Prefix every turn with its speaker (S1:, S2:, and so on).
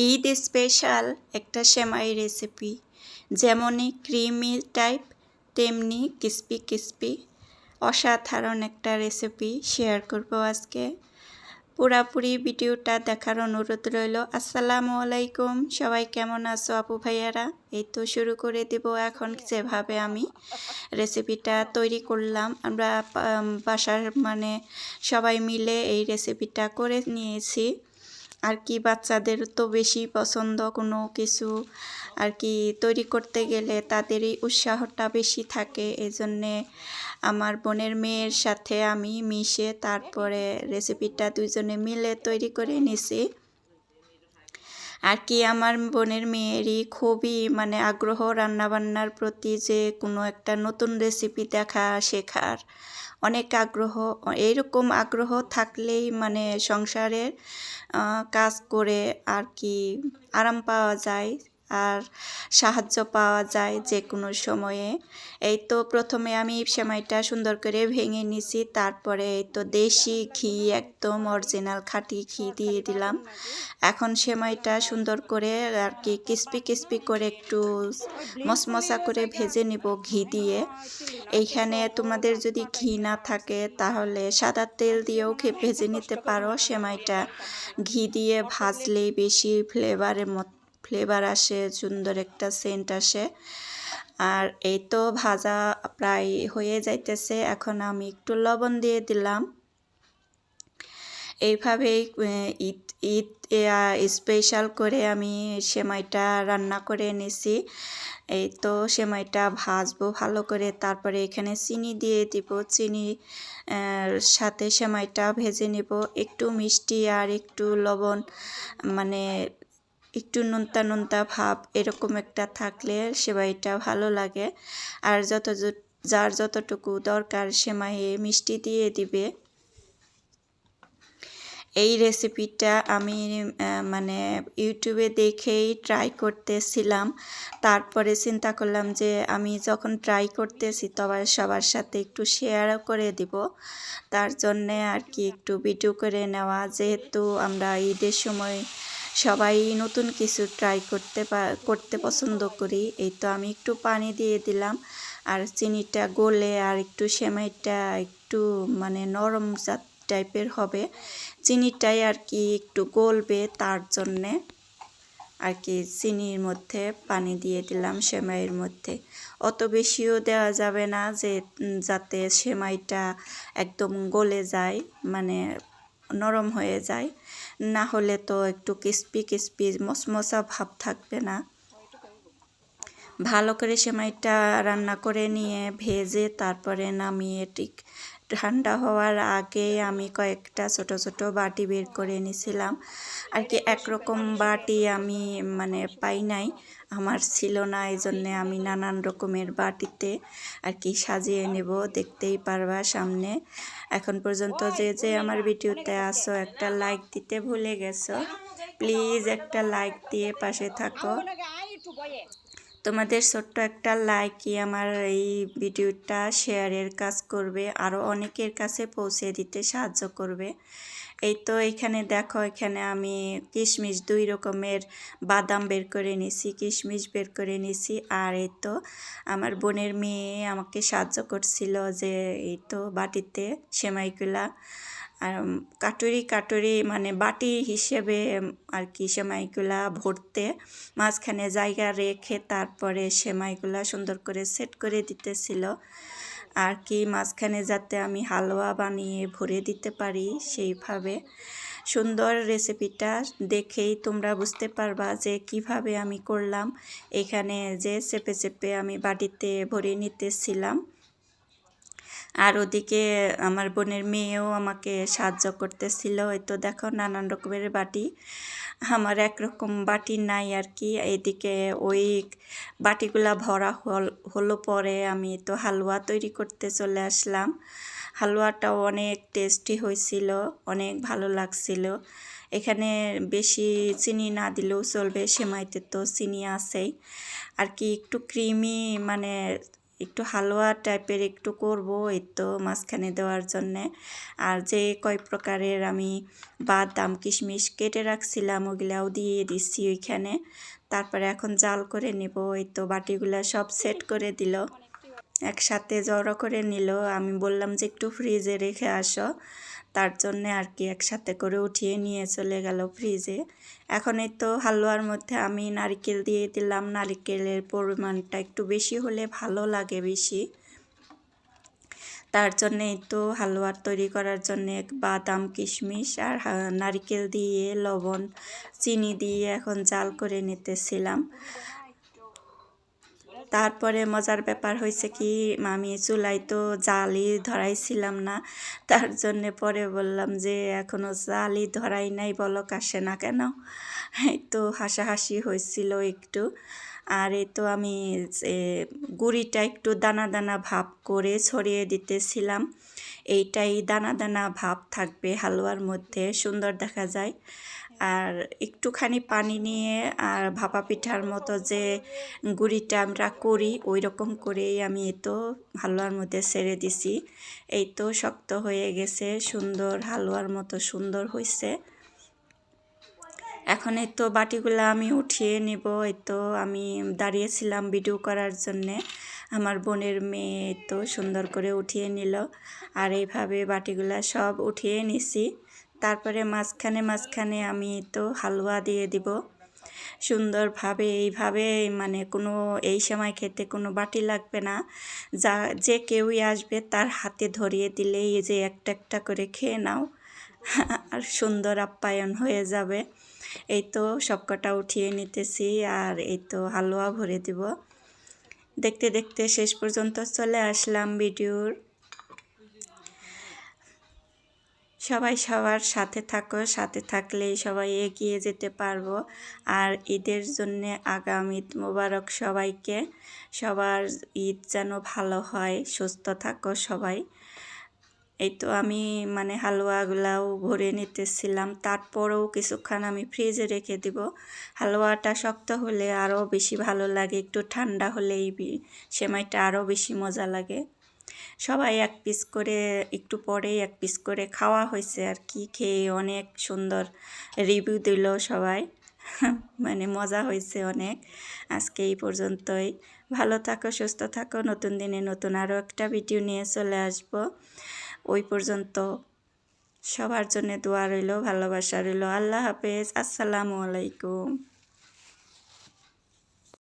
S1: Eid special একটা সেমাই recipe, যেমনই creamy type তেমনি ক্রিস্পি ক্রিস্পি অসাধারণ একটা রেসিপি শেয়ার করব আজকে। পুরাপুরি ভিডিওটা দেখার অনুরোধ রইল। আসসালামু আলাইকুম, সবাই কেমন আছো আপু ভাইয়ারা? এই তো শুরু করে দেব এখন যেভাবে আমি রেসিপিটা তৈরি করলাম। আমরা বাসার সবাই মিলে এই রেসিপিটা করে নিয়েছি। আর কি বাচ্চাদের তো বেশি পছন্দ কোনো কিছু আর কি তৈরি করতে গেলে তাদেরই উৎসাহটা বেশি থাকে। এই জন্যে আমার বোনের মেয়ের সাথে আমি মিশে তারপরে রেসিপিটা দুইজনে মিলে তৈরি করে নিছি। আর কি আমার বোনের মেয়েরই খুবই আগ্রহ রান্নাবান্নার প্রতি, যে কোনো একটা নতুন রেসিপি দেখা শেখার অনেক আগ্রহ। এইরকম আগ্রহ থাকলেই সংসারের কাজ করে আর কি আরাম পাওয়া যায় আর সাহায্য পাওয়া যায় যে কোনো সময়ে। এই তো প্রথমে আমি সেমাইটা সুন্দর করে ভেঙে নিছি, তারপরে এই তো দেশি ঘি, একদম অরিজিনাল খাঁটি ঘি দিয়ে দিলাম। এখন সেমাইটা সুন্দর করে আর কি ক্রিস্পি ক্রিস্পি করে একটু মশমশা করে ভেজে নিব ঘি দিয়ে। এইখানে তোমাদের যদি ঘি না থাকে তাহলে সাদা তেল দিয়েও ভেজে নিতে পারো। সেমাইটা ঘি দিয়ে ভাজলেই বেশি ফ্লেভার আসে, সুন্দর একটা সেন্ট আসে। আর এই তো ভাজা প্রায় হয়ে যাইতেছে, এখন আমি একটু লবণ দিয়ে দিলাম। এইভাবেই ঈদ ঈদ স্পেশাল করে আমি সেমাইটা রান্না করে নিছি। এই তো সেমাইটা ভাজবো ভালো করে, তারপরে এখানে চিনি দিয়ে দিব। চিনি সাথে সেমাইটা ভেজে নেব। একটু মিষ্টি আর একটু লবণ, একটু নোনতা নোনতা ভাব এরকম একটা থাকলে সেমাইটা ভালো লাগে। আর যার যতটুকু দরকার সেমাইয়ে মিষ্টি দিয়ে দিবে। এই রেসিপিটা আমি ইউটিউবে দেখেই ট্রাই করতেছিলাম। তারপরে চিন্তা করলাম যে আমি যখন ট্রাই করতেছি তবে সবার সাথে একটু শেয়ারও করে দিব। তার জন্যে আর কি একটু ভিডিও করে নেওয়া, যেহেতু আমরা ঈদের সময় সবাই নতুন কিছু ট্রাই করতে পছন্দ করি। এই তো আমি একটু পানি দিয়ে দিলাম, আর চিনিটা গলে আর একটু সেমাইটা একটু নরম টাইপের হবে, চিনিটাই আর কি একটু গলবে, তার জন্যে আর কি চিনির মধ্যে পানি দিয়ে দিলাম সেমাইয়ের মধ্যে। অত বেশিও দেওয়া যাবে না যে যাতে সেমাইটা একদম গলে যায়, নরম হয়ে যায়, না হলে তো একটু ক্রিস্পি ক্রিস্পি মশমশা ভাব থাকবে না। ভালো করে সেমাইটা রান্না করে নিয়ে ভেজে তারপরে নামিয়ে ঠিক ঠান্ডা হওয়ার আগে আমি কয়েকটা ছোট ছোট বাটি বের করে নিয়েছিলাম। আর কি একরকম বাটি আমি পাই নাই, আমার ছিল না, এই জন্যে আমি নানান রকমের বাটিতে আর কি সাজিয়ে নেব, দেখতেই পারবা সামনে। এখন পর্যন্ত যে আমার ভিডিওতে আসো একটা লাইক দিতে ভুলে গেছো, প্লিজ একটা লাইক দিয়ে পাশে থাকো। তোমাদের ছোট্ট একটা লাইকই আমার এই ভিডিওটা শেয়ারের কাজ করবে, আরও অনেকের কাছে পৌঁছে দিতে সাহায্য করবে। এই তো এখানে দেখো, এখানে আমি কিশমিশ 2 রকমের বাদাম বের করে নিছি, কিশমিশ বের করে নিছি। আর এই তো আমার বোনের মেয়ে আমাকে সাহায্য করছিল যে এই তো বাটিতে সেমাইগুলা আর কাটুরি বাটি হিসেবে আর কি সেমাইগুলা ভরতে, মাঝখানে জায়গা রেখে তারপরে সেমাইগুলা সুন্দর করে সেট করে দিতেছিল আর কি, মাঝখানে যাতে আমি হালুয়া বানিয়ে ভরে দিতে পারি সেইভাবে। সুন্দর রেসিপিটা দেখেই তোমরা বুঝতে পারবা যে কিভাবে আমি করলাম। এখানে যে চেপে চেপে আমি বাটিতে ভরে নিতেছিলাম, আর ওদিকে আমার বোনের মেয়েও আমাকে সাহায্য করতেছিল। এই তো দেখো নানান রকমের বাটি, আমার একরকম বাটি নাই আর কি। এদিকে ওই বাটিগুলা ভরা হলো পরে আমি তো হালুয়া তৈরি করতে চলে আসলাম। হালুয়াটাও অনেক টেস্টি হয়েছিল, অনেক ভালো লাগছিল। এখানে বেশি চিনি না দিলেও চলবে, সেমাইতে তো চিনি আছেই আর কি। একটু ক্রিমি একটু হালুয়া টাইপের একটু করব, এই তো মাঝখানে দেওয়ার জন্যে। আর যে কয় প্রকারের আমি বাদাম কিশমিশ কেটে রাখছিলাম ওগুলাও দিয়ে দিচ্ছি ওইখানে। তারপরে এখন জাল করে নেব। এই তো বাটিগুলা সব সেট করে দিল, একসাথে জড়ো করে নিল। আমি বললাম যে একটু ফ্রিজে রেখে আসো, তার জন্যে আর কি একসাথে করে উঠিয়ে নিয়ে চলে গেল ফ্রিজে। এখন এই তো হালুয়ার মধ্যে আমি নারকেল দিয়ে দিলাম। নারকেলের পরিমাণটা একটু বেশি হলে ভালো লাগে বেশি, তার জন্যে এই তো হালুয়া তৈরি করার জন্যে বাদাম কিশমিশ আর নারকেল দিয়ে লবণ চিনি দিয়ে এখন জাল করে নিতেছিলাম। তারপরে মজার ব্যাপার হয়েছে কি, আমি চুলায় তো জালই ধরাইছিলাম না, তার জন্যে পরে বললাম যে এখনও জালই ধরাই নাই, বলক আসে না কেন। এই তো হাসাহাসি হয়েছিল একটু। আর এই তো আমি গুঁড়িটা একটু দানা দানা ভাব করে ছড়িয়ে দিতেছিলাম। এইটাই দানা দানা ভাব থাকবে হালুয়ার মধ্যে, সুন্দর দেখা যায়। আর একটুখানি পানি নিয়ে আর ভাপা পিঠার মতো যে গুঁড়িটা আমরা করি ওই রকম করেই আমি এই তো হালুয়ার মধ্যে ছেড়ে দিছি। এই তো শক্ত হয়ে গেছে, সুন্দর হালুয়ার মতো সুন্দর হয়েছে। এখন এই তো বাটিগুলো আমি উঠিয়ে নিব। এই তো আমি দাঁড়িয়েছিলাম ভিডিও করার জন্যে, আমার বোনের মেয়ে তো সুন্দর করে উঠিয়ে নিল। আর এইভাবে বাটিগুলা সব উঠিয়ে নিছি। তারপরে মাঝখানে মাঝখানে আমি তো হালুয়া দিয়ে দিব সুন্দরভাবে। এইভাবে মানে কোনো এই সময় খেতে কোনো বাটি লাগবে না, যা যে কেউই আসবে তার হাতে ধরিয়ে দিলেই এই যে একটা একটা করে খেয়ে নাও, আর সুন্দর আপ্যায়ন হয়ে যাবে। এই তো সবকটা উঠিয়ে নিতেছি আর এই তো হালুয়া ভরে দিব। দেখতে দেখতে শেষ পর্যন্ত চলে আসলাম ভিডিওর। সবাই সবার সাথে থাকো, সাথে থাকলেই সবাই এগিয়ে যেতে পারবো। আর ঈদের জন্য আগাম ঈদ মোবারক সবাইকে। সবার ঈদ যেন ভালো হয়, সুস্থ থাকো সবাই। এই তো আমি মানে হালুয়াগুলাও ভরে নিতেছিলাম, তারপরেও কিছুক্ষণ আমি ফ্রিজে রেখে দিব। হালুয়াটা শক্ত হলে আরও বেশি ভালো লাগে, একটু ঠান্ডা হলেই সেমাইটা আরও বেশি মজা লাগে। সবাই এক পিস করে, একটু পরেই এক পিস করে খাওয়া হয়েছে আর কি, খেয়ে অনেক সুন্দর রিভিউ দিল সবাই। মানে মজা হয়েছে অনেক। আজকে এই পর্যন্তই। ভালো থাকো, সুস্থ থাকো। নতুন দিনে নতুন আরও একটা ভিডিও নিয়ে চলে আসব। ওই পর্যন্ত সবার জন্য দোয়া রইল, ভালোবাসা রইল। আল্লাহ হাফেজ, আসসালামু আলাইকুম।